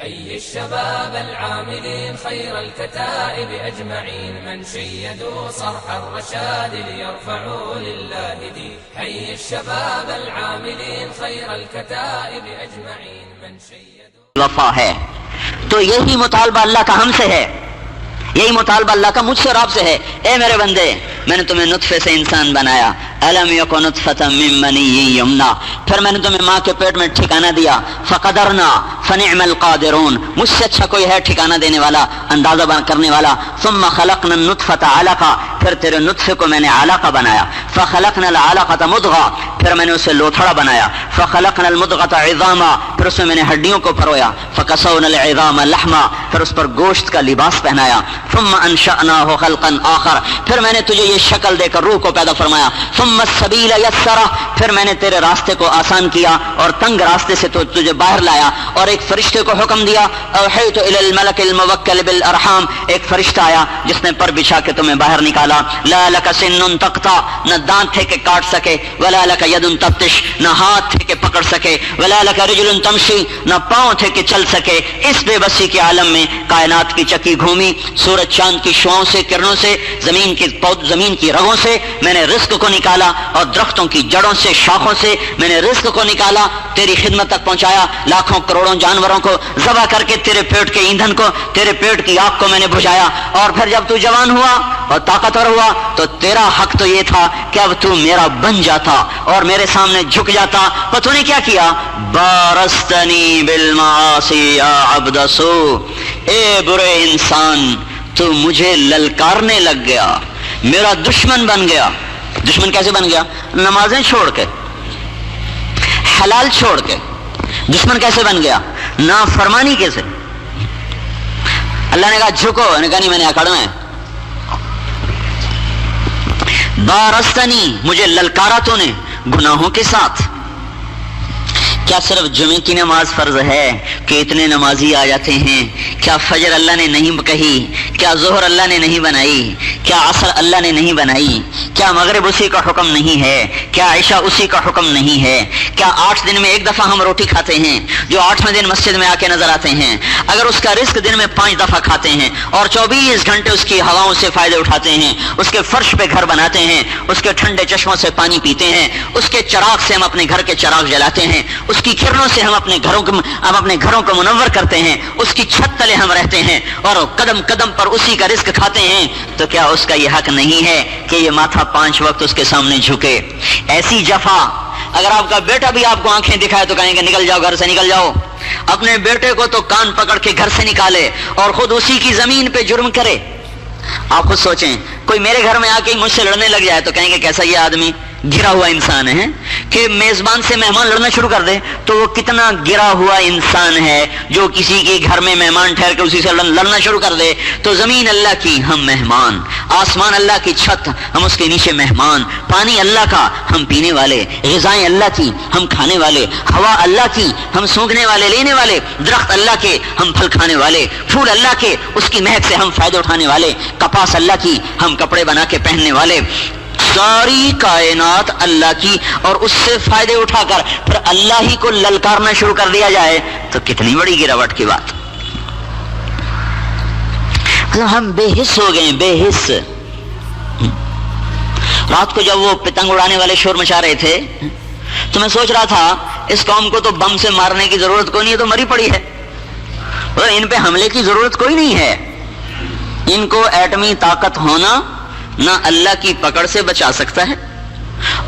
أي الشباب العاملين خير الكتائب أجمعين من شيدوا صرح الرشاد ليرفعوا لله دين. حي الشباب العاملين خير الكتائب أجمعين من شيدوا وفا ہے تو یہی مطالبہ اللہ کا ہم سے ہے، یہی مطالبہ اللہ کا مجھ سے اور آپ سے ہے. اے میرے بندے، میں نے تمہیں نطفے سے انسان بنایا، الم یکن نطفۃ من منی یمنا، پھر میں نے تمہیں ماں کے پیٹ میں ٹھکانہ دیا، فقدرنا فنعم القادرون، مجھ سے اچھا کوئی ہے ٹھکانہ دینے والا، اندازہ کرنے والا. ثم خلقنا النطفۃ علقہ، پھر تیرے نطفے کو میں نے علقہ بنایا. فخلقنا العلقۃ مضغہ، پھر میں نے اسے لوتھڑا بنایا. فخلقنا المضغۃ عظاما، پھر اس میں میں نے ہڈیوں کو پرویا. فکسونا العظام لحما، پھر اس پر گوشت کا لباس پہنایا. ثم انشأناه خلقا آخر، پھر میں نے تجھے یہ شکل دے کر روح کو پیدا فرمایا. ثم السبیل یسرہ، پھر میں نے تیرے راستے کو آسان کیا اور تنگ راستے سے تو تجھے باہر لایا. اور ایک فرشتے کو حکم دیا، اوحیت الی الملک الموکل بالارحام، ایک فرشتہ آیا جس نے پر بچھا کے تمہیں باہر نکالا. لا لک سن تقطع، نہ دانت تھے کہ کاٹ سکے، ولا لک ید تبطش، نہ ہاتھ تھے کہ پکڑ سکے، ولا لک رجل تمشی، نہ پاؤں تھے کہ چل سکے. اس بے بسی کے عالم میں کائنات کی چکی گھومی، سورج چاند کی شعاؤں سے، کرنوں سے، زمین کی رگوں سے میں نے رزق کو نکالا، اور درختوں کی جڑوں سے، شاخوں سے میں نے رزق کو نکالا، تیری خدمت تک پہنچایا. لاکھوں کروڑوں جانوروں کو ذبح کر کے تیرے پیٹ کے ایندھن کو، تیرے پیٹ کی آگ کو میں نے بجھایا. اور پھر جب تو جوان ہوا اور طاقتور ہوا تو تیرا حق تو یہ تھا کہ اب تو میرا بن جاتا اور میرے سامنے جھک جاتا. پر تو نے کیا کیا؟ بارستنی بالمعاصی یا عبد سو، اے برے انسان تو مجھے للکارنے لگ گیا، میرا دشمن بن گیا. دشمن کیسے بن گیا؟ نمازیں چھوڑ کے، حلال چھوڑ کے. دشمن کیسے بن گیا؟ نافرمانی کیسے؟ اللہ نے کہا جھکو، نے کہا نہیں میں نے اکڑنا ہے. بارستنی، مجھے للکارا تو نے گناہوں کے ساتھ. کیا صرف جمعے کی نماز فرض ہے کہ اتنے نمازی آ جاتے ہیں؟ کیا فجر اللہ نے نہیں کہی؟ کیا ظہر اللہ نے نہیں بنائی؟ کیا عصر اللہ نے نہیں بنائی؟ کیا مغرب اسی کا حکم نہیں ہے؟ کیا عشاء اسی کا حکم نہیں ہے؟ کیا 8 دن میں ایک دفعہ ہم روٹی کھاتے ہیں جو 8ویں دن مسجد میں آ کے نظر آتے ہیں؟ اگر اس کا رزق دن میں 5 دفعہ کھاتے ہیں اور 24 گھنٹے اس کی ہواؤں سے فائدے اٹھاتے ہیں، اس کے فرش پہ گھر بناتے ہیں، اس کے ٹھنڈے چشموں سے پانی پیتے ہیں، اس کے چراغ سے ہم اپنے گھر کے چراغ جلاتے ہیں، اس کی کرنوں سے ہم اپنے گھروں کو منور کرتے ہیں، اس کی چھت تلے ہم رہتے ہیں اور قدم قدم پر اسی کا رزق کھاتے ہیں، تو کیا اس کا یہ حق نہیں ہے کہ یہ ماتھا 5 وقت اس کے سامنے جھکے؟ ایسی جفا اگر آپ کا بیٹا بھی آپ کو آنکھیں دکھائے تو کہیں گے نکل جاؤ، گھر سے نکل جاؤ. اپنے بیٹے کو تو کان پکڑ کے گھر سے نکالے اور خود اسی کی زمین پہ جرم کرے. آپ خود سوچیں، کوئی میرے گھر میں آ کے مجھ سے لڑنے لگ جائے تو کہیں گے کیسا یہ آدمی گرا ہوا انسان ہے کہ میزبان سے مہمان لڑنا شروع کر دے. تو وہ کتنا گرا ہوا انسان ہے جو کسی کے گھر میں مہمان ٹھہر کے اسی سے لڑنا شروع کر دے. تو زمین اللہ کی، ہم مہمان. آسمان اللہ کی چھت، ہم اس کے نیچے مہمان. پانی اللہ کا، ہم پینے والے. غذائیں اللہ کی، ہم کھانے والے. ہوا اللہ کی، ہم سونگھنے والے، لینے والے. درخت اللہ کے، ہم پھل کھانے والے. پھول اللہ کے، اس کی مہک سے ہم فائدہ اٹھانے والے. کپاس اللہ کی، ہم کپڑے بنا کے پہننے والے. ساری کائنات اللہ کی، اور اس سے فائدے اٹھا کر پھر اللہ ہی کو للکارنا شروع کر دیا جائے تو کتنی بڑی گراوٹ کی بات. ہم بے حس ہو گئے، بے حس. رات کو جب وہ پتنگ اڑانے والے شور مچا رہے تھے تو میں سوچ رہا تھا اس قوم کو تو بم سے مارنے کی ضرورت کوئی نہیں ہے، تو مری پڑی ہے. اور ان پہ حملے کی ضرورت کوئی نہیں ہے. ان کو ایٹمی طاقت ہونا نہ اللہ کی پکڑ سے بچا سکتا ہے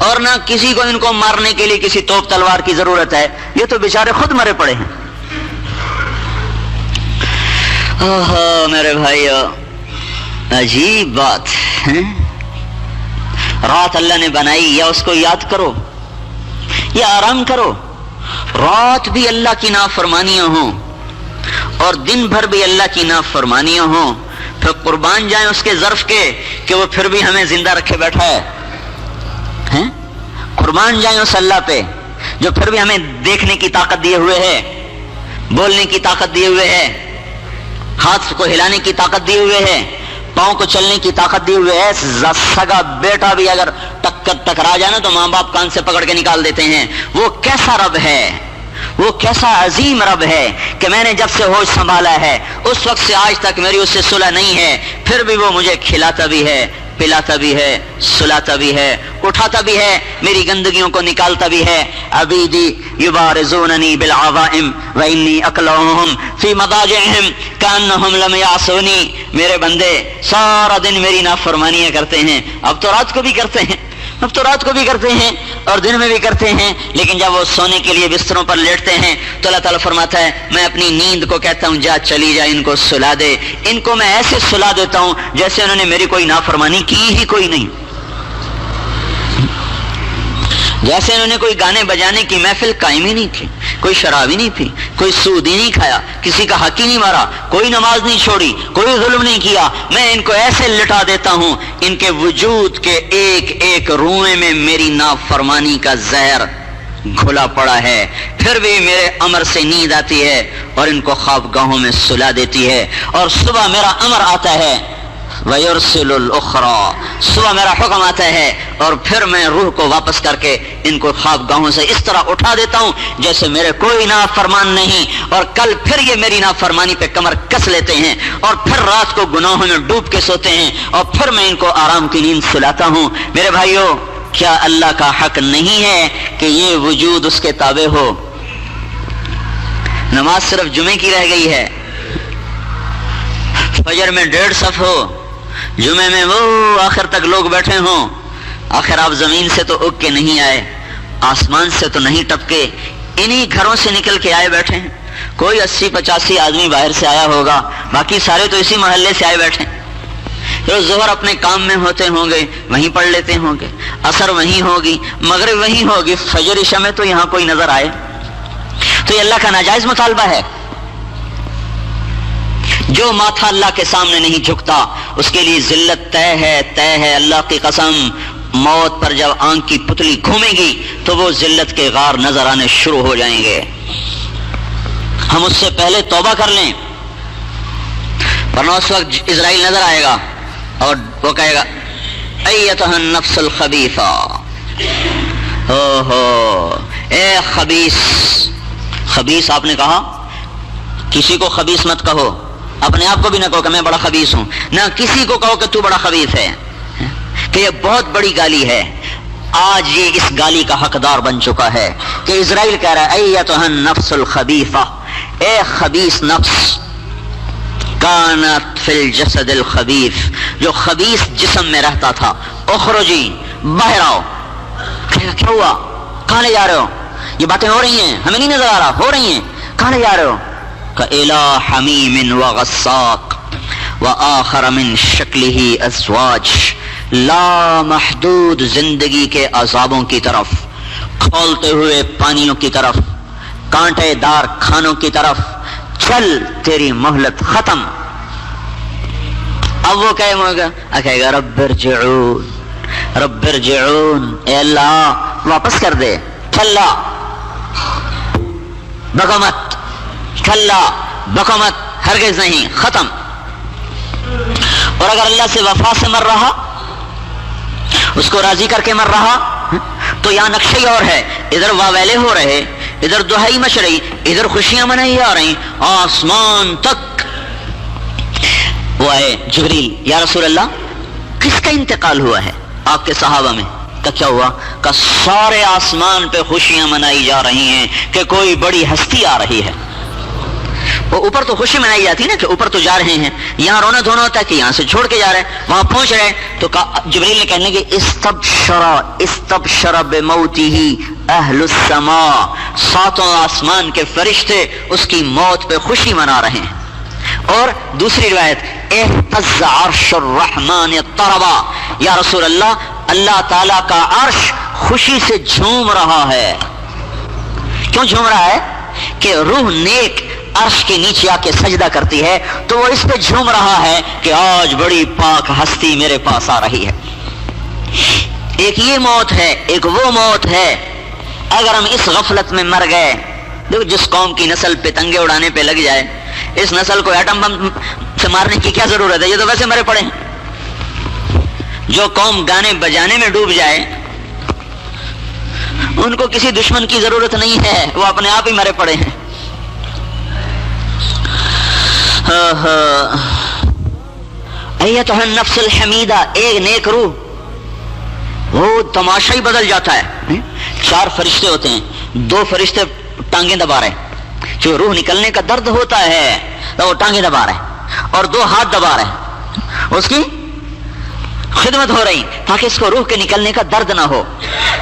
اور نہ کسی کو ان کو مارنے کے لیے کسی توپ تلوار کی ضرورت ہے. یہ تو بیچارے خود مرے پڑے ہیں. میرے بھائیو، عجیب بات ہے. رات اللہ نے بنائی، یا اس کو یاد کرو یا آرام کرو. رات بھی اللہ کی نافرمانیاں ہوں اور دن بھر بھی اللہ کی نافرمانیاں ہوں، پھر قربان جائیں اس کے ظرف کے کہ وہ پھر بھی ہمیں زندہ رکھے بیٹھا ہے. قربان جائیں اس اللہ پہ جو پھر بھی ہمیں دیکھنے کی طاقت دیے ہوئے ہے، بولنے کی طاقت دیے ہوئے ہے، ہاتھ کو ہلانے کی طاقت دیے ہوئے ہے، پاؤں کو چلنے کی طاقت دیے ہوئے ہے. سگا بیٹا بھی اگر ٹکرا جائے نا تو ماں باپ کان سے پکڑ کے نکال دیتے ہیں. وہ کیسا رب ہے؟ وہ کیسا عظیم رب ہے کہ میں نے جب سے ہوش سنبھالا ہے اس وقت سے آج تک میری اس سے صلح نہیں ہے، پھر بھی وہ مجھے کھلاتا بھی ہے، پلاتا بھی ہے، سلاتا بھی ہے، اٹھاتا بھی ہے، میری گندگیوں کو نکالتا بھی ہے۔ عبیدی یبارزوننی بالعظائم وانی اکلؤہم فی مضاجعہم کانہم لم یعصونی، میرے بندے سارا دن میری نافرمانیاں کرتے ہیں، اب تو رات کو بھی کرتے ہیں، اب تو رات کو بھی کرتے ہیں اور دن میں بھی کرتے ہیں، لیکن جب وہ سونے کے لیے بستروں پر لیٹتے ہیں تو اللہ تعالیٰ فرماتا ہے میں اپنی نیند کو کہتا ہوں جا چلی جا، ان کو سلا دے، ان کو میں ایسے سلا دیتا ہوں جیسے انہوں نے میری کوئی نافرمانی کی ہی کوئی نہیں، جیسے انہوں نے کوئی گانے بجانے کی محفل قائم ہی نہیں کی، کوئی شراب ہی نہیں پی، کوئی سود ہی نہیں کھایا، کسی کا حق ہی نہیں مارا، کوئی نماز نہیں چھوڑی، کوئی ظلم نہیں کیا، میں ان کو ایسے لٹا دیتا ہوں ان کے وجود کے ایک ایک روئے میں میری نافرمانی کا زہر گھلا پڑا ہے، پھر بھی میرے امر سے نیند آتی ہے اور ان کو خوابگاہوں میں سلا دیتی ہے، اور صبح میرا امر آتا ہے وَيُرْسِلُ الْأُخْرَى، صبح میرا حکم آتا ہے اور پھر میں روح کو واپس کر کے ان کو خوابگاہوں سے اس طرح اٹھا دیتا ہوں جیسے میرے کوئی نافرمان نہیں، اور کل پھر یہ میری نافرمانی پہ کمر کس لیتے ہیں اور پھر رات کو گناہوں میں ڈوب کے سوتے ہیں اور پھر میں ان کو آرام کی نیند سلاتا ہوں۔ میرے بھائیو، کیا اللہ کا حق نہیں ہے کہ یہ وجود اس کے تابع ہو؟ نماز صرف جمعے کی رہ گئی ہے، فجر میں 1.5 صف ہو، جمعے میں وہ آخر تک لوگ بیٹھے ہوں، آخر آپ زمین سے تو اگ کے نہیں آئے، آسمان سے تو نہیں ٹپکے، انہی گھروں سے نکل کے آئے بیٹھے ہیں، کوئی 80-85 آدمی باہر سے آیا ہوگا، باقی سارے تو اسی محلے سے آئے بیٹھے ہیں۔ جو ظہر اپنے کام میں ہوتے ہوں گے وہیں پڑھ لیتے ہوں گے، عصر وہیں ہوگی، مغرب وہیں ہوگی، فجر عشاء میں تو یہاں کوئی نظر آئے، تو یہ اللہ کا ناجائز مطالبہ ہے۔ جو ماتھا اللہ کے سامنے نہیں جھکتا اس کے لیے ذلت طے ہے، اللہ کی قسم، موت پر جب آنکھ کی پتلی گھومے گی تو وہ ذلت کے غار نظر آنے شروع ہو جائیں گے۔ ہم اس سے پہلے توبہ کر لیں، ورنہ اس وقت اسرائیل نظر آئے گا اور وہ کہے گا ایتھا النفس الخبیثہ، اے خبیث، خبیث آپ نے کہا، کسی کو خبیث مت کہو، اپنے آپ کو بھی نہ کہو کہ میں بڑا خبیث ہوں، نہ کسی کو کہو کہ تو بڑا خبیث ہے، کہ یہ بہت بڑی گالی ہے۔ آج یہ اس گالی کا حقدار بن چکا ہے کہ اسرائیل کہہ رہا ہے ایتھا النفس الخبیثہ، اے خبیث نفس، کانت فی الجسد الخبیث، جو خبیث جسم میں رہتا تھا، اخرجی، باہر آؤ۔ کیا ہوا؟ کہاں لے جا رہے ہو؟ یہ باتیں ہو رہی ہیں، ہمیں نہیں نظر آ رہا، ہو رہی ہیں، کہاں لے جا رہے ہو؟ کإلی حمیم وغساق وآخر من شکلہ ازواج، لا محدود زندگی کے عذابوں کی طرف، کھولتے ہوئے پانیوں کی طرف، کانٹے دار کھانوں کی طرف، چل تیری مہلت ختم۔ اب وہ کہے گا رب ارجعون، رب ارجعون، اے اللہ واپس کر دے، کھلا بغمت، کھلا بغمت، ہرگز نہیں، ختم۔ اور اگر اللہ سے وفا سے مر رہا، اس کو راضی کر کے مر رہا، تو یہاں نقشہ ہی اور ہے، ادھر واویلے ہو رہے، ادھر دہائی مچ رہی، ادھر خوشیاں منائی جا رہی، آسمان تک وہ آئے جبریل، یا رسول اللہ کس کا انتقال ہوا ہے آپ کے صحابہ میں؟ کہ کیا ہوا؟ کہ سارے آسمان پہ خوشیاں منائی جا رہی ہیں کہ کوئی بڑی ہستی آ رہی ہے۔ وہ اوپر تو خوشی منائی جاتی ہے نا کہ اوپر تو جا رہے ہیں، یہاں رونا دھونا ہوتا ہے کہ یہاں سے چھوڑ کے جا رہے ہیں، وہاں پہنچ رہے ہیں، تو جبریل نے کہنے کہ استبشر بموتہ اہل السماء، ساتوں آسمان کے فرشتے اس کی موت پہ خوشی منا رہے ہیں۔ اور دوسری روایت اہتز عرش الرحمن طربا، یا رسول اللہ اللہ تعالیٰ کا عرش خوشی سے جھوم رہا ہے۔ کیوں جھوم رہا ہے؟ کہ روح نیک عرش کے نیچے آ کے سجدہ کرتی ہے تو وہ اس پہ جھوم رہا ہے کہ آج بڑی پاک ہستی میرے پاس آ رہی ہے۔ ایک یہ موت ہے، ایک وہ موت ہے۔ اگر ہم اس غفلت میں مر گئے، دیکھو جس قوم کی نسل پتنگے اڑانے پہ لگ جائے، اس نسل کو ایٹم بم سے مارنے کی کیا ضرورت ہے، یہ تو ویسے مرے پڑے ہیں۔ جو قوم گانے بجانے میں ڈوب جائے ان کو کسی دشمن کی ضرورت نہیں ہے، وہ اپنے آپ ہی مرے پڑے ہیں۔ ایتھا النفس الحمیدہ، ایک نیک روح، وہ تماشا ہی بدل جاتا ہے۔ 4 فرشتے ہوتے ہیں، 2 فرشتے ٹانگیں دبا رہے ہیں، جو روح نکلنے کا درد ہوتا ہے تو وہ ٹانگیں دبا رہے ہیں، اور 2 ہاتھ دبا رہے ہیں، اس کی خدمت ہو رہی تاکہ اس کو روح کے نکلنے کا درد نہ ہو۔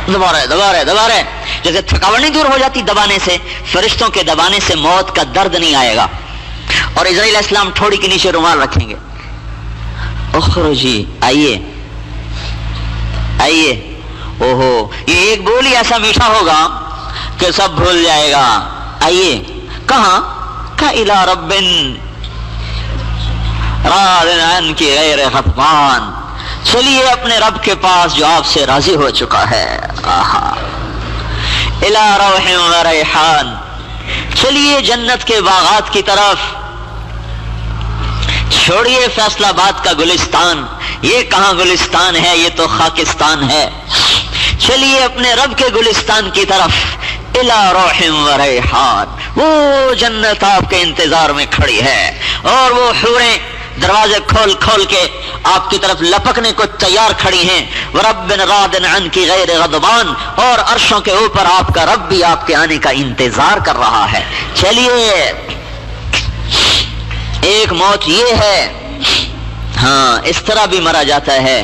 دبا رہے جیسے تھکاوٹ نہیں دور ہو جاتی دبانے سے، فرشتوں کے دبانے سے موت کا درد نہیں آئے گا۔ اور اسرائیل علیہ السلام ٹھوڑی کے نیچے رومال رکھیں گے، اخرجی، آئیے آئیے، اوہو، یہ ایک بول ہی ایسا میٹھا ہوگا کہ سب بھول جائے گا۔ آئیے، کہاں؟ کہ الی رب راض عنک غیر غضبان، چلیے اپنے رب کے پاس جو آپ سے راضی ہو چکا ہے۔ الی روح و ریحان، چلیے جنت کے باغات کی طرف، چھوڑیے فیصل آباد کا گلستان، یہ کہاں گلستان ہے، یہ تو خاکستان ہے۔ چلیے اپنے رب کے گلستان کی طرف، الی روح و ریحان، وہ جنت آپ کے انتظار میں کھڑی ہے، اور وہ حوریں دروازے کھول کھول کے آپ کی طرف لپکنے کو تیار کھڑی ہیں۔ ورب راض عنک غیر غضبان، اور عرشوں کے اوپر آپ کا رب بھی آپ کے آنے کا انتظار کر رہا ہے۔ چلیے، ایک موت یہ ہے، ہاں اس طرح بھی مرا جاتا ہے،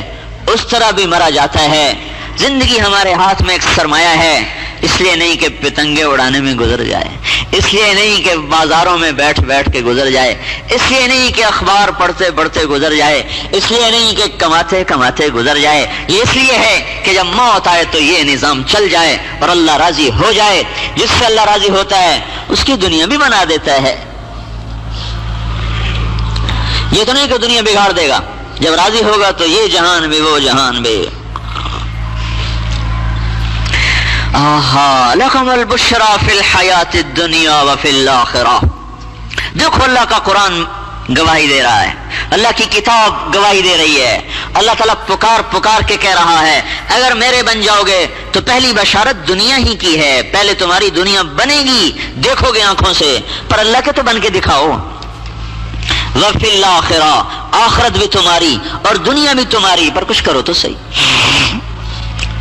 اس طرح بھی مرا جاتا ہے۔ زندگی ہمارے ہاتھ میں ایک سرمایہ ہے، اس لیے نہیں کہ پتنگے اڑانے میں گزر جائے، اس لیے نہیں کہ بازاروں میں بیٹھ بیٹھ کے گزر جائے، اس لیے نہیں کہ اخبار پڑھتے پڑھتے گزر جائے، اس لیے نہیں کہ کماتے کماتے گزر جائے، یہ اس لیے ہے کہ جب موت آئے تو یہ نظام چل جائے اور اللہ راضی ہو جائے۔ جس سے اللہ راضی ہوتا ہے اس کی دنیا بھی بنا دیتا ہے۔ یہ تو نہیں کہ دنیا بگاڑ دے گا، جب راضی ہوگا تو یہ جہان بھی وہ جہان بھی۔ آہا لکم البشرا فی الحیات الدنیا وفی الآخرہ۔ دیکھو اللہ کا قرآن گواہی دے رہا ہے، اللہ کی کتاب گواہی دے رہی ہے۔ اللہ تعالیٰ پکار پکار کے کہہ رہا ہے اگر میرے بن جاؤ گے تو پہلی بشارت دنیا ہی کی ہے، پہلے تمہاری دنیا بنے گی، دیکھو گے آنکھوں سے، پر اللہ کے تو بن کے دکھاؤ۔ وفی الآخرہ، آخرت بھی تمہاری اور دنیا بھی تمہاری، پر کچھ کرو تو صحیح۔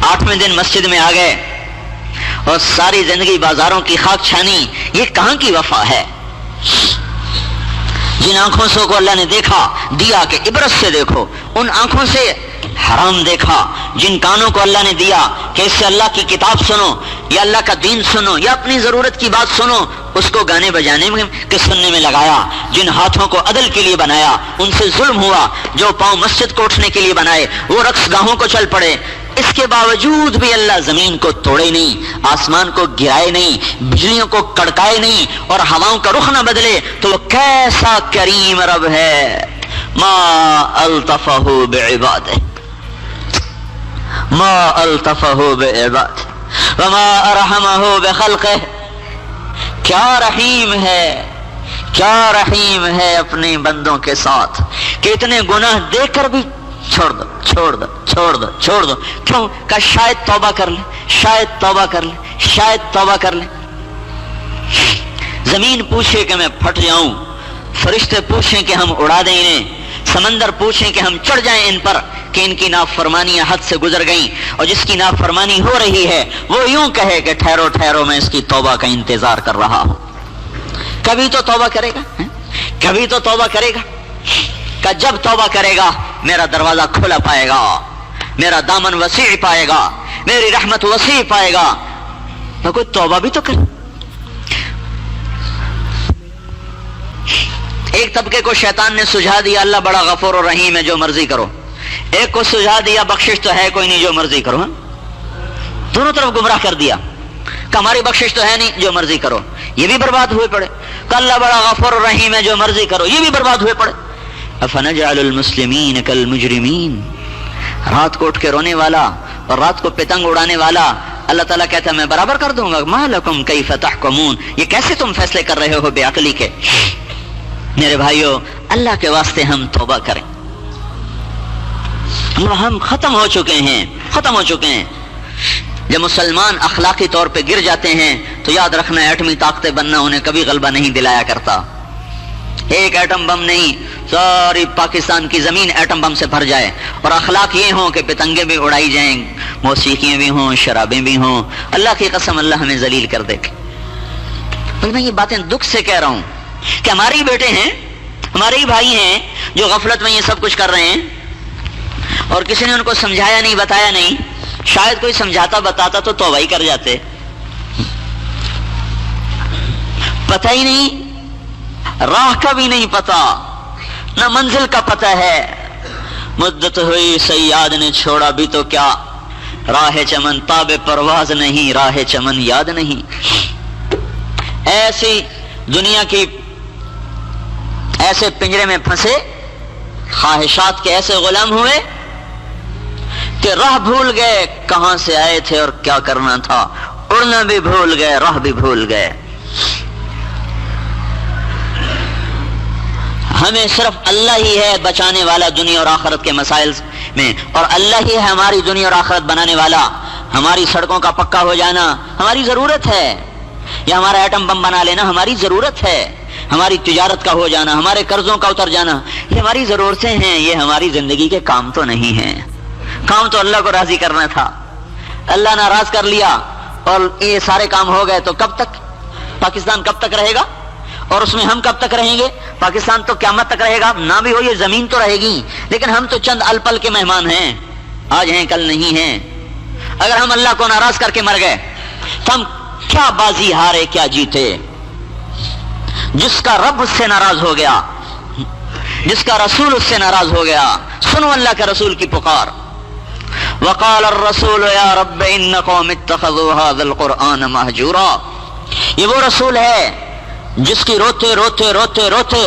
8ویں دن مسجد میں آ گئے اور ساری زندگی بازاروں کی خاک چھانی، یہ کہاں کی وفا ہے؟ جن آنکھوں سے کو اللہ نے دیکھا دیا کہ عبرت سے دیکھو، ان آنکھوں سے حرام دیکھا۔ جن کانوں کو اللہ نے دیا کہ اس سے اللہ کی کتاب سنو یا اللہ کا دین سنو یا اپنی ضرورت کی بات سنو، اس کو گانے بجانے میں کہ سننے میں لگایا۔ جن ہاتھوں کو عدل کے لیے بنایا ان سے ظلم ہوا، جو پاؤں مسجد کو اٹھنے کے لیے بنائے وہ رقص گاہوں کو چل پڑے۔ اس کے باوجود بھی اللہ زمین کو توڑے نہیں، آسمان کو گرائے نہیں، بجلیوں کو کڑکائے نہیں اور ہواؤں کا رخ نہ بدلے، تو وہ کیسا کریم رب ہے۔ ما الطفہ بعبادہ، ما الطفہ بعبادہ وما ارحمہ بخلقہ۔ کیا رحیم ہے، کیا رحیم ہے اپنے بندوں کے ساتھ کہ اتنے گناہ دیکھ کر بھی چھوڑ دو چھوڑ دو چھوڑ دو چھوڑ دو۔ کیوں؟ کہ شاید توبہ کر لیں، شاید توبہ کر لیں، شاید توبہ کر لیں۔ زمین پوچھے کہ میں پھٹ جاؤں، فرشتے پوچھیں کہ ہم اڑا دیں انہیں، سمندر پوچھیں کہ ہم چڑھ جائیں ان پر کہ ان کی نافرمانیاں حد سے گزر گئیں، اور جس کی نافرمانی ہو رہی ہے وہ یوں کہے کہ ٹھہرو ٹھہرو میں اس کی توبہ کا انتظار کر رہا ہوں۔ کبھی تو توبہ کرے گا، کبھی تو توبہ کرے گا، کہ جب توبہ کرے گا میرا دروازہ کھلا پائے گا، میرا دامن وسیع پائے گا، میری رحمت وسیع پائے گا۔ تو کوئی توبہ بھی تو کرے۔ ایک طبقے کو شیطان نے سجھا دیا اللہ بڑا غفور و رحیم ہے، جو مرضی کرو۔ ایک کو سجھا دیا بخشش تو ہے کوئی نہیں، جو مرضی کرو۔ دونوں طرف گمراہ کر دیا کہ ہماری بخشش تو ہے نہیں، جو مرضی کرو۔ یہ بھی برباد ہوئے پڑے کہ اللہ بڑا غفور و رحیم ہے، جو مرضی کرو، یہ بھی برباد ہوئے پڑے۔ افنجعل المسلمین کالمجرمین، رات کو اٹھ کے رونے والا اور رات کو پتنگ اڑانے والا اللہ تعالیٰ کہتا ہے میں برابر کر دوں گا۔ ما لکم کیف تحکمون، یہ کیسے تم فیصلے کر رہے ہو بے عقلی کے؟ میرے بھائیو، اللہ کے واسطے ہم توبہ کریں۔ ہم ختم ہو چکے ہیں، ختم ہو چکے ہیں۔ جب مسلمان اخلاقی طور پہ گر جاتے ہیں تو یاد رکھنا ایٹمی طاقتیں بننا انہیں کبھی غلبہ نہیں دلایا کرتا. ایک ایٹم بم نہیں، ساری پاکستان کی زمین ایٹم بم سے بھر جائے اور اخلاق یہ ہوں کہ پتنگیں بھی اڑائی جائیں، موسیقیاں بھی ہوں، شرابیں بھی ہوں، اللہ کی قسم اللہ ہمیں ذلیل کر دے. میں یہ باتیں دکھ سے کہہ رہا ہوں کہ ہمارے ہی بیٹے ہیں، ہمارے ہی بھائی ہیں جو غفلت میں یہ سب کچھ کر رہے ہیں اور کسی نے ان کو سمجھایا نہیں، بتایا نہیں. شاید کوئی سمجھاتا بتاتا تو توبہ ہی کر جاتے. پتہ ہی نہیں، راہ کا بھی نہیں پتا، نہ منزل کا پتہ ہے. مدت ہوئی سیاد نے چھوڑا بھی تو کیا، راہ چمن تاب پرواز نہیں، راہ چمن یاد نہیں. ایسی دنیا کی ایسے پنجرے میں پھنسے، خواہشات کے ایسے غلام ہوئے کہ راہ بھول گئے کہاں سے آئے تھے اور کیا کرنا تھا. اڑنا بھی بھول گئے، راہ بھی بھول گئے. ہمیں صرف اللہ ہی ہے بچانے والا دنیا اور آخرت کے مسائل میں، اور اللہ ہی ہے ہماری دنیا اور آخرت بنانے والا. ہماری سڑکوں کا پکا ہو جانا ہماری ضرورت ہے، یا ہمارا ایٹم بم بنا لینا ہماری ضرورت ہے. ہماری تجارت کا ہو جانا، ہمارے قرضوں کا اتر جانا، یہ ہماری ضرورتیں ہیں، یہ ہماری زندگی کے کام تو نہیں ہیں. کام تو اللہ کو راضی کرنا تھا. اللہ ناراض کر لیا اور یہ سارے کام ہو گئے تو کب تک پاکستان کب تک رہے گا اور اس میں ہم کب تک رہیں گے؟ پاکستان تو قیامت تک رہے گا. نہ بھی ہو یہ زمین تو رہے گی، لیکن ہم تو چند الپل کے مہمان ہیں، آج ہیں کل نہیں ہیں. اگر ہم اللہ کو ناراض کر کے مر گئے تو ہم کیا بازی ہارے کیا جیتے؟ جس کا رب اس سے ناراض ہو گیا، جس کا رسول اس سے ناراض ہو گیا. سنو اللہ کے رسول کی پکار. وقال الرسول یا رب ان قوم اتخذوا هذا القرآن مہجورا. یہ وہ رسول ہے جس کی روتے روتے روتے روتے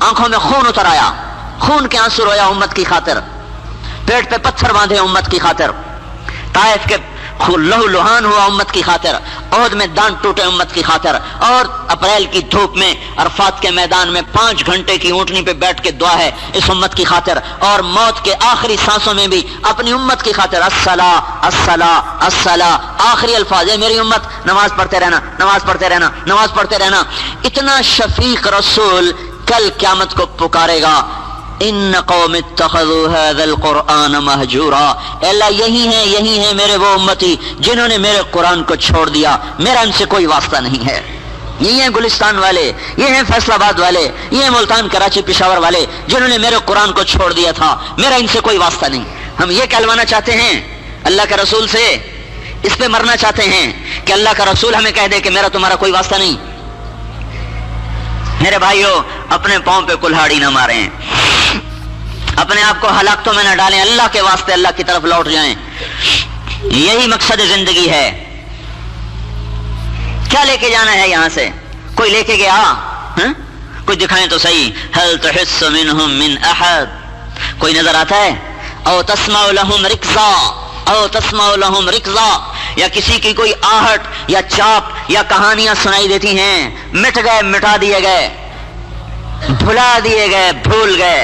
آنکھوں میں خون اتر آیا، خون کے آنسو رویا امت کی خاطر، پیٹ پہ پتھر باندھے امت کی خاطر، طائف کے لہو لہان ہوا امت کی خاطر، احد میں دانت ٹوٹے امت کی خاطر، اور اپریل کی دھوپ میں عرفات کے میدان میں 5 گھنٹے کی اونٹنی پہ بیٹھ کے دعا ہے اس امت کی خاطر، اور موت کے آخری سانسوں میں بھی اپنی امت کی خاطر الصلاۃ الصلاۃ الصلاۃ، آخری الفاظ ہے میری امت نماز پڑھتے رہنا، نماز پڑھتے رہنا، نماز پڑھتے رہنا. اتنا شفیق رسول کل قیامت کو پکارے گا ان قوم اتخذوا هذا القرآن مہجورا. اللہ یہی ہیں میرے وہ امتی جنہوں نے میرے قرآن کو چھوڑ دیا، میرا ان سے کوئی واسطہ نہیں ہے. یہ ہیں گلستان والے، یہ ہیں فیصل آباد والے، یہ ہیں ملتان کراچی پشاور والے جنہوں نے میرے قرآن کو چھوڑ دیا تھا، میرا ان سے کوئی واسطہ نہیں. ہم یہ کہلوانا چاہتے ہیں اللہ کے رسول سے، اس پہ مرنا چاہتے ہیں کہ اللہ کا رسول ہمیں کہہ دے کہ میرا تمہارا کوئی واسطہ نہیں. میرے بھائیو اپنے پاؤں پہ کلہاڑی نہ ماریں، اپنے آپ کو ہلاکتوں میں نہ ڈالیں، اللہ کے واسطے اللہ کی طرف لوٹ جائیں. یہی مقصد زندگی ہے. کیا لے کے جانا ہے یہاں سے؟ کوئی لے کے گیا؟ کوئی دکھائیں تو صحیح. هل تحس منهم من احد؟ کوئی نظر آتا ہے؟ او تسمع لهم رکزا، او تسمع لهم رکزا، یا کسی کی کوئی آہٹ یا چاپ یا کہانیاں سنائی دیتی ہیں، مٹ گئے، مٹا دیے گئے، بھلا دیے گئے، بھول گئے.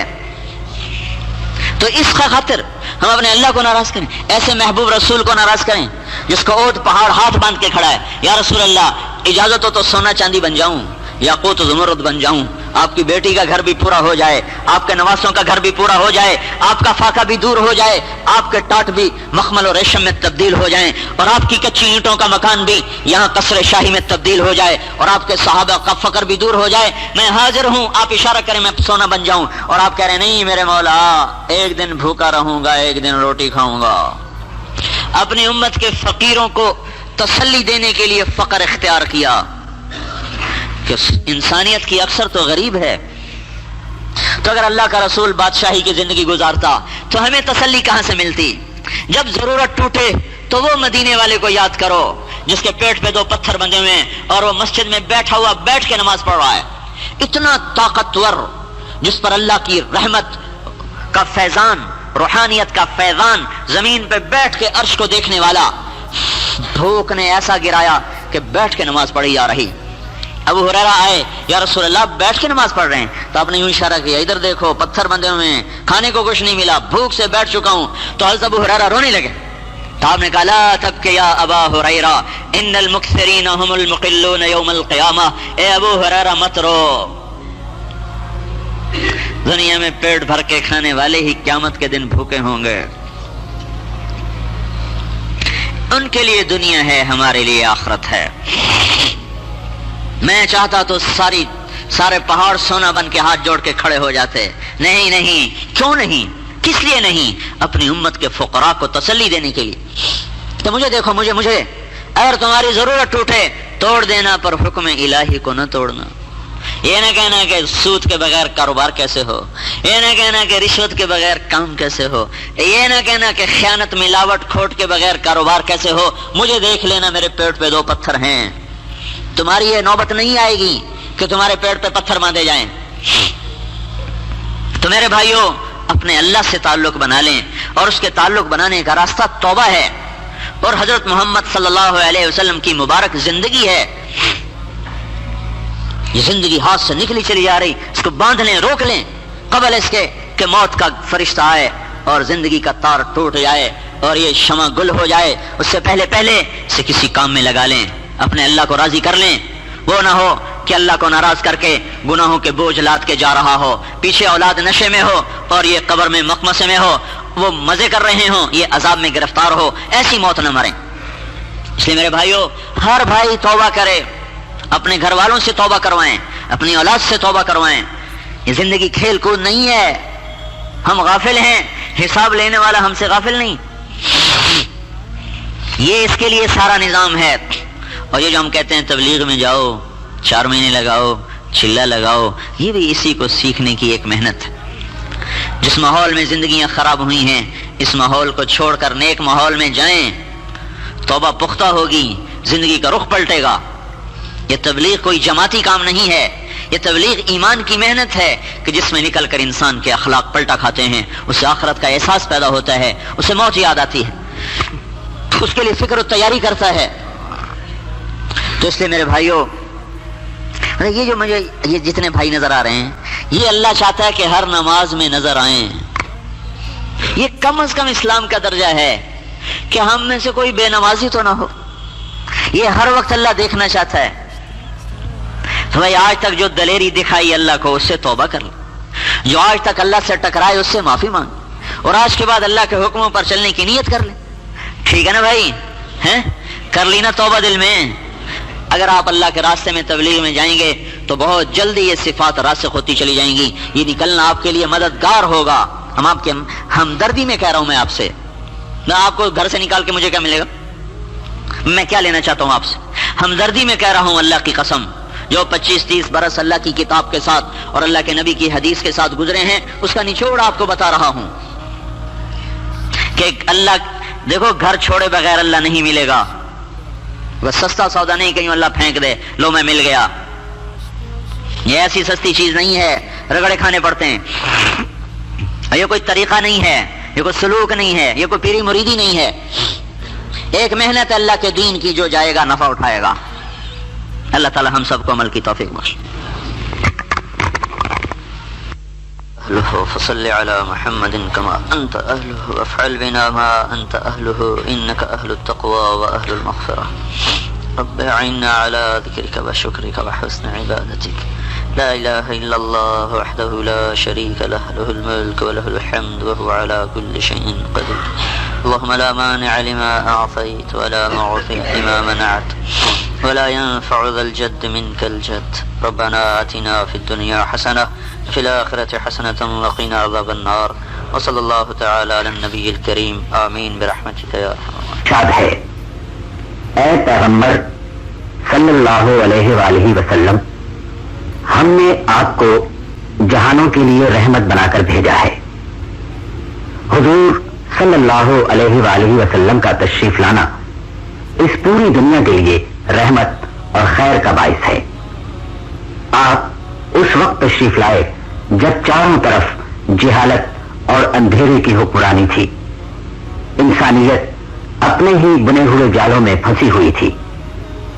تو اس کا خاطر ہم اپنے اللہ کو ناراض کریں، ایسے محبوب رسول کو ناراض کریں جس کو اونٹ پہاڑ ہاتھ باندھ کے کھڑا ہے. یا رسول اللہ اجازت ہو تو سونا چاندی بن جاؤں، یاقوت زمرد بن جاؤں، آپ کی بیٹی کا گھر بھی پورا ہو جائے، آپ کے نواسوں کا گھر بھی پورا ہو جائے، آپ کا فاقہ بھی دور ہو جائے، آپ کے ٹاٹ بھی مخمل و ریشم میں تبدیل ہو جائیں، اور آپ کی کچی اینٹوں کا مکان بھی یہاں قصر شاہی میں تبدیل ہو جائے، اور آپ کے صحابہ کا فقر بھی دور ہو جائے. میں حاضر ہوں، آپ اشارہ کریں میں سونا بن جاؤں، اور آپ کہہ رہے ہیں نہیں میرے مولا ایک دن بھوکا رہوں گا، ایک دن روٹی کھاؤں گا. اپنی امت کے فقیروں کو تسلی دینے کے لیے فقر اختیار کیا کہ انسانیت کی اکثر تو غریب ہے. تو اگر اللہ کا رسول بادشاہی کی زندگی گزارتا تو ہمیں تسلی کہاں سے ملتی؟ جب ضرورت ٹوٹے تو وہ مدینے والے کو یاد کرو جس کے پیٹ پہ 2 پتھر بندھے ہوئے ہیں اور وہ مسجد میں بیٹھا ہوا بیٹھ کے نماز پڑھ رہا ہے. اتنا طاقتور جس پر اللہ کی رحمت کا فیضان، روحانیت کا فیضان زمین پہ بیٹھ کے عرش کو دیکھنے والا، بھوک نے ایسا گرایا کہ بیٹھ کے نماز پڑھی جا رہی. ابو ہریرہ آئے، یا رسول اللہ بیٹھ کے نماز پڑھ رہے ہیں. تو آپ نے یوں اشارہ کیا ادھر دیکھو پتھر بندھے ہوئے ہیں، کھانے کو کچھ نہیں ملا، بھوک سے بیٹھ چکا ہوں. تو حضرت ابو ہریرہ رونے لگے تو آپ نے کہا لا تبکی یا ابا ہریرہ ان المکثرین هم المقلون یوم القیامہ، اے ابو ہریرہ مت رو، دنیا میں پیٹ بھر کے کھانے والے ہی قیامت کے دن بھوکے ہوں گے۔ ان کے لیے دنیا ہے، ہمارے لیے آخرت ہے۔ میں چاہتا تو سارے پہاڑ سونا بن کے ہاتھ جوڑ کے کھڑے ہو جاتے، نہیں نہیں، کیوں نہیں، کس لیے نہیں؟ اپنی امت کے فقراء کو تسلی دینے کے لیے۔ تو مجھے دیکھو، مجھے اگر تمہاری ضرورت ٹوٹے توڑ دینا، پر حکم الہی کو نہ توڑنا۔ یہ نہ کہنا کہ سود کے بغیر کاروبار کیسے ہو، یہ نہ کہنا کہ رشوت کے بغیر کام کیسے ہو، یہ نہ کہنا کہ خیانت ملاوٹ کھوٹ کے بغیر کاروبار کیسے ہو۔ مجھے دیکھ لینا، میرے پیٹ پہ 2 پتھر ہیں۔ تمہاری یہ نوبت نہیں آئے گی کہ تمہارے پیٹ پہ پتھر باندھے جائیں۔ تو میرے بھائیوں، اپنے اللہ سے تعلق بنا لیں، اور اس کے تعلق بنانے کا راستہ توبہ ہے، اور حضرت محمد صلی اللہ علیہ وسلم کی مبارک زندگی ہے۔ یہ زندگی ہاتھ سے نکلی چلی جا رہی، اس کو باندھ لیں، روک لیں، قبل اس کے کہ موت کا فرشتہ آئے اور زندگی کا تار ٹوٹ جائے اور یہ شمع گل ہو جائے۔ اس سے پہلے اسے کسی کام میں لگا لیں، اپنے اللہ کو راضی کر لیں۔ وہ نہ ہو کہ اللہ کو ناراض کر کے گناہوں کے بوجھ لاد کے جا رہا ہو، پیچھے اولاد نشے میں ہو اور یہ قبر میں مخمصے میں ہو، وہ مزے کر رہے ہوں، یہ عذاب میں گرفتار ہو۔ ایسی موت نہ مریں۔ اس لیے میرے بھائیوں، ہر بھائی توبہ کرے، اپنے گھر والوں سے توبہ کروائیں، اپنی اولاد سے توبہ کروائیں۔ یہ زندگی کھیل کود نہیں ہے، ہم غافل ہیں، حساب لینے والا ہم سے غافل نہیں۔ یہ اس کے لیے سارا نظام ہے۔ اور یہ جو ہم کہتے ہیں تبلیغ میں جاؤ، 4 مہینے لگاؤ، چلہ لگاؤ، یہ بھی اسی کو سیکھنے کی ایک محنت ہے۔ جس ماحول میں زندگیاں خراب ہوئی ہیں، اس ماحول کو چھوڑ کر نیک ماحول میں جائیں، توبہ پختہ ہوگی، زندگی کا رخ پلٹے گا۔ یہ تبلیغ کوئی جماعتی کام نہیں ہے، یہ تبلیغ ایمان کی محنت ہے کہ جس میں نکل کر انسان کے اخلاق پلٹا کھاتے ہیں، اسے آخرت کا احساس پیدا ہوتا ہے، اسے موت یاد آتی ہے، اس کے لیے فکر و تیاری کرتا ہے۔ تو اس لیے میرے بھائیوں، یہ جو مجھے یہ جتنے بھائی نظر آ رہے ہیں، یہ اللہ چاہتا ہے کہ ہر نماز میں نظر آئیں۔ یہ کم از کم اسلام کا درجہ ہے کہ ہم میں سے کوئی بے نمازی تو نہ ہو۔ یہ ہر وقت اللہ دیکھنا چاہتا ہے۔ تو بھائی آج تک جو دلیری دکھائی اللہ کو، اس سے توبہ کر لیں۔ جو آج تک اللہ سے ٹکرائے، اس سے معافی مانگ، اور آج کے بعد اللہ کے حکموں پر چلنے کی نیت کر لیں۔ ٹھیک ہے نا بھائی؟ ہیں کر لی نا توبہ دل میں؟ اگر آپ اللہ کے راستے میں تبلیغ میں جائیں گے تو بہت جلدی یہ صفات راسخ ہوتی چلی جائیں گی۔ یہ نکلنا آپ کے لیے مددگار ہوگا۔ ہم آپ کے ہمدردی میں کہہ رہا ہوں، میں آپ سے، میں آپ کو گھر سے نکال کے مجھے کیا ملے گا؟ میں کیا لینا چاہتا ہوں آپ سے؟ ہمدردی میں کہہ رہا ہوں، اللہ کی قسم، جو 25-30 برس اللہ کی کتاب کے ساتھ اور اللہ کے نبی کی حدیث کے ساتھ گزرے ہیں، اس کا نچوڑ آپ کو بتا رہا ہوں کہ اللہ، دیکھو، گھر چھوڑے بغیر اللہ نہیں ملے گا۔ وہ سستا سودا نہیں کہ یوں اللہ پھینک دے، لو میں مل گیا۔ یہ ایسی سستی چیز نہیں ہے، رگڑے کھانے پڑتے ہیں۔ یہ کوئی طریقہ نہیں ہے، یہ کوئی سلوک نہیں ہے، یہ کوئی پیری مریدی نہیں ہے۔ ایک محنت اللہ کے دین کی، جو جائے گا نفع اٹھائے گا۔ اللہ تعالی ہم سب کو عمل کی توفیق بخشے۔ فصل على محمد كما أنت أهله وافعل بنا ما أنت أهله إنك أهل التقوى وأهل المغفرة رب أعنا على ذكرك وشكرك وحسن عبادتك لا إله إلا الله وحده لا شريك له له الملك وله الحمد وهو على كل شيء قدير اللهم لا مانع لما أعطيت ولا معطي لما منعت ولا ينفع ذا الجد منك الجد ربنا آتنا في الدنيا حسنة وفي الآخرة حسنة وقنا عذاب النار وصلى الله تعالى على النبي الكريم آمين برحمتك يا أرحم شاد ہے اے پیغمبر صلی اللہ علیہ وآلہ وسلم، ہم نے آپ کو جہانوں کے لیے رحمت بنا کر بھیجا ہے۔ حضور صلی اللہ علیہ وآلہ وسلم کا تشریف لانا اس پوری دنیا کے لیے رحمت اور خیر کا باعث ہے۔ آپ اس وقت تشریف لائے جب چاروں طرف جہالت اور اندھیرے کی حکمرانی تھی، انسانیت اپنے ہی بنے ہوئے جالوں میں پھنسی ہوئی تھی،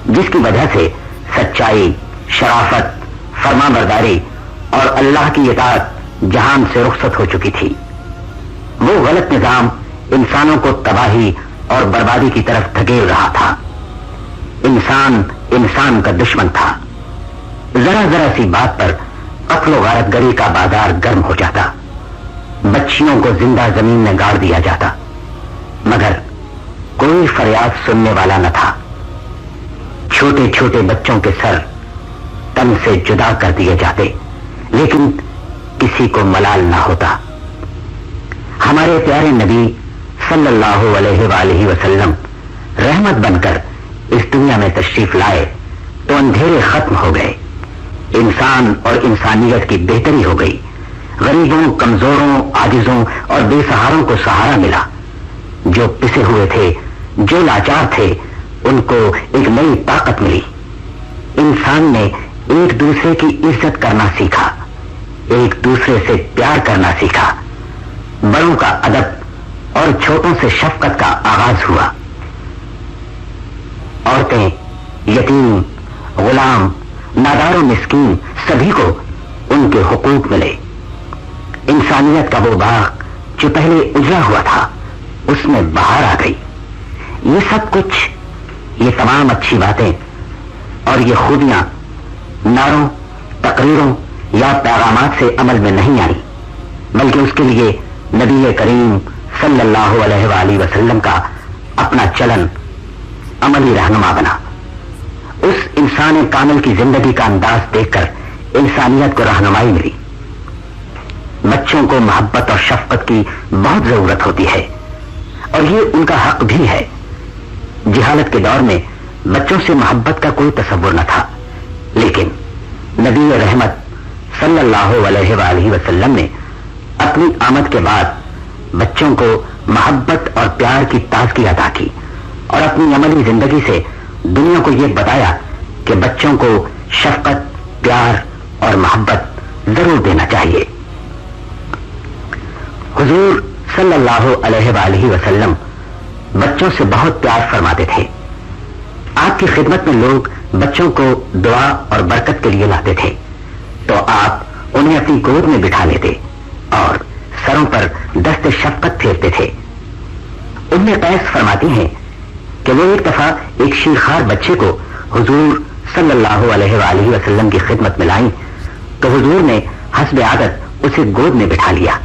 جس کی وجہ سے سچائی، شرافت، فرمانبرداری اور اللہ کی اطاعت جہان سے رخصت ہو چکی تھی۔ وہ غلط نظام انسانوں کو تباہی اور بربادی کی طرف دھکیل رہا تھا۔ انسان انسان کا دشمن تھا۔ ذرا ذرا سی بات پر قتل و غارت گری کا بازار گرم ہو جاتا، بچیوں کو زندہ زمین میں گاڑ دیا جاتا، مگر کوئی فریاد سننے والا نہ تھا۔ چھوٹے چھوٹے بچوں کے سر تن سے جدا کر دیے جاتے، لیکن کسی کو ملال نہ ہوتا۔ ہمارے پیارے نبی صلی اللہ علیہ وآلہ وسلم رحمت بن کر اس دنیا میں تشریف لائے تو اندھیرے ختم ہو گئے، انسان اور انسانیت کی بہتری ہو گئی، غریبوں، کمزوروں، عاجزوں اور بے سہاروں کو سہارا ملا، جو پسے ہوئے تھے، جو لاچار تھے، ان کو ایک نئی طاقت ملی۔ انسان نے ایک دوسرے کی عزت کرنا سیکھا، ایک دوسرے سے پیار کرنا سیکھا، بڑوں کا ادب اور چھوٹوں سے شفقت کا آغاز ہوا۔ عورتیں، یتیم، غلام، نادار و مسکین، سبھی کو ان کے حقوق ملے۔ انسانیت کا وہ باغ جو پہلے اجڑا ہوا تھا، اس میں بہار آ گئی۔ یہ سب کچھ، یہ تمام اچھی باتیں اور یہ خوبیاں نعروں، تقریروں یا پیغامات سے عمل میں نہیں آئی، بلکہ اس کے لیے نبی کریم صلی اللہ علیہ وآلہ وسلم کا اپنا چلن عملی رہنما بنا۔ اس انسان کامل کی زندگی کا انداز دیکھ کر انسانیت کو رہنمائی ملی۔ بچوں کو محبت اور شفقت کی بہت ضرورت ہوتی ہے، اور یہ ان کا حق بھی ہے۔ جہالت کے دور میں بچوں سے محبت کا کوئی تصور نہ تھا، لیکن نبی رحمت صلی اللہ علیہ وآلہ وسلم نے اپنی آمد کے بعد بچوں کو محبت اور پیار کی تازگی عطا کی، اور اپنی عملی زندگی سے دنیا کو یہ بتایا کہ بچوں کو شفقت، پیار اور محبت ضرور دینا چاہیے۔ حضور صلی اللہ علیہ وآلہ وسلم بچوں سے بہت پیار فرماتے تھے۔ آپ کی خدمت میں لوگ بچوں کو دعا اور برکت کے لیے لاتے تھے تو آپ انہیں اپنی گود میں بٹھا لیتے اور سروں پر دست شفقت پھیرتے تھے۔ ان میں قیس فرماتی ہیں کہ وہ ایک دفعہ ایک شیرخوار بچے کو حضور صلی اللہ علیہ وآلہ وسلم کی خدمت میں لائیں تو حضور نے حسب عادت اسے گود میں بٹھا لیا۔